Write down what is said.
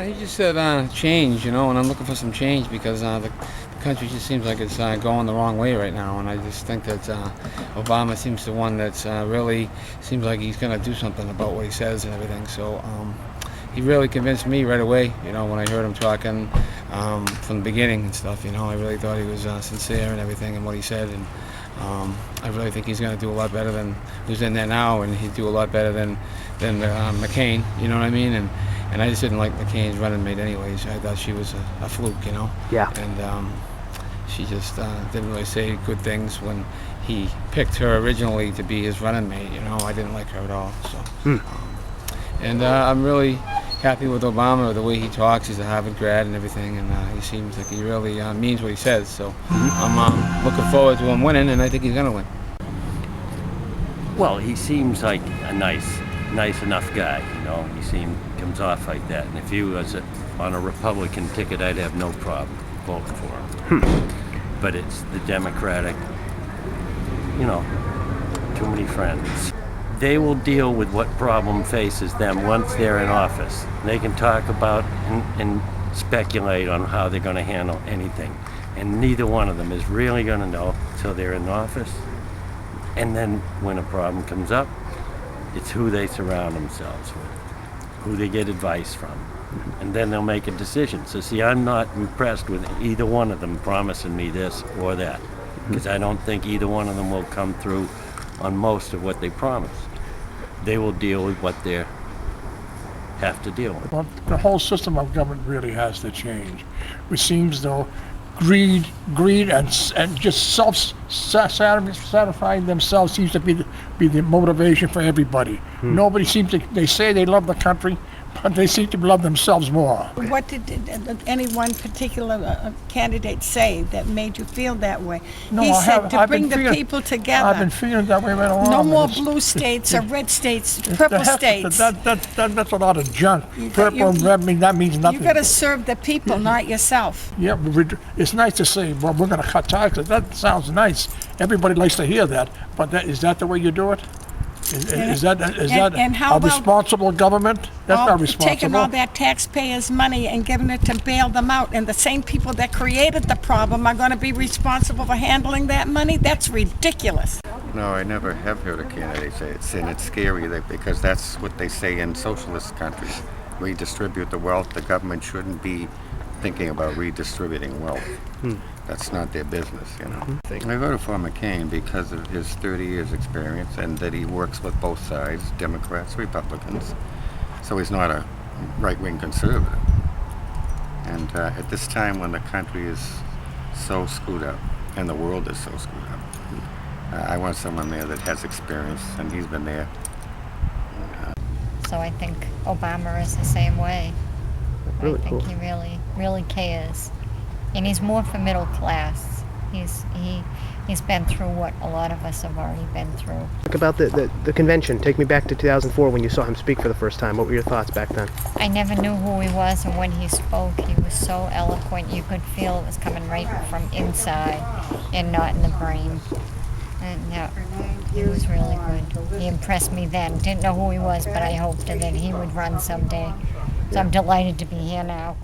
He just said change, and I'm looking for some change because the country just seems like it's going the wrong way right now, and I just think that Obama seems the one that's really seems like he's going to do something about what he says and everything. So he really convinced me right away, when I heard him talking from the beginning and stuff. I really thought he was sincere and everything and what he said, and I really think he's going to do a lot better than who's in there now, and he'd do a lot better than McCain. You know what I mean? And I just didn't like McCain's running mate anyways. I thought she was a fluke, Yeah. And she just didn't really say good things when he picked her originally to be his running mate. I didn't like her at all. So, and I'm really happy with Obama, the way he talks. He's a Harvard grad and everything, and he seems like he really means what he says. So I'm looking forward to him winning, and I think he's going to win. Well, he seems like a nice enough guy, He comes off like that. And if he was on a Republican ticket, I'd have no problem voting for him. But it's the Democratic, too many friends. They will deal with what problem faces them once they're in office. They can talk about and speculate on how they're going to handle anything. And neither one of them is really going to know until they're in office. And then when a problem comes up, it's who they surround themselves with, who they get advice from. And then they'll make a decision. So see, I'm not impressed with either one of them promising me this or that, because I don't think either one of them will come through on most of what they promise. They will deal with what they have to deal with. Well, the whole system of government really has to change. It seems though greed and just self-satisfying themselves seems to be the motivation for everybody. Nobody seems to, they say they love the country, but they seem to love themselves more. What did any one particular candidate say that made you feel that way? No, he said I've to bring been the feeling, people together. I've been feeling that way right along. No more blue states or red states, purple states. That's a lot of junk. Purple and red, that means nothing. You got to serve the people, not yourself. Yeah, it's nice to say, well, we're going to cut taxes. That sounds nice. Everybody likes to hear that. But is that the way you do it? Is that a responsible government? That's not responsible. Taking all that taxpayers' money and giving it to bail them out, and the same people that created the problem are going to be responsible for handling that money? That's ridiculous. No, I never have heard a candidate say it, and it's scary because that's what they say in socialist countries. Redistribute the wealth. The government shouldn't be thinking about redistributing wealth. That's not their business, I voted for McCain because of his 30 years experience and that he works with both sides, Democrats, Republicans. So he's not a right-wing conservative. And at this time when the country is so screwed up and the world is so screwed up, I want someone there that has experience, and he's been there. So I think Obama is the same way. Really I think cool. he really cares. And he's more for middle class. He's been through what a lot of us have already been through. Talk about the convention. Take me back to 2004 when you saw him speak for the first time. What were your thoughts back then? I never knew who he was, and when he spoke, he was so eloquent. You could feel it was coming right from inside and not in the brain. And yeah, he was really good. He impressed me then. Didn't know who he was, but I hoped that he would run someday. So I'm delighted to be here now.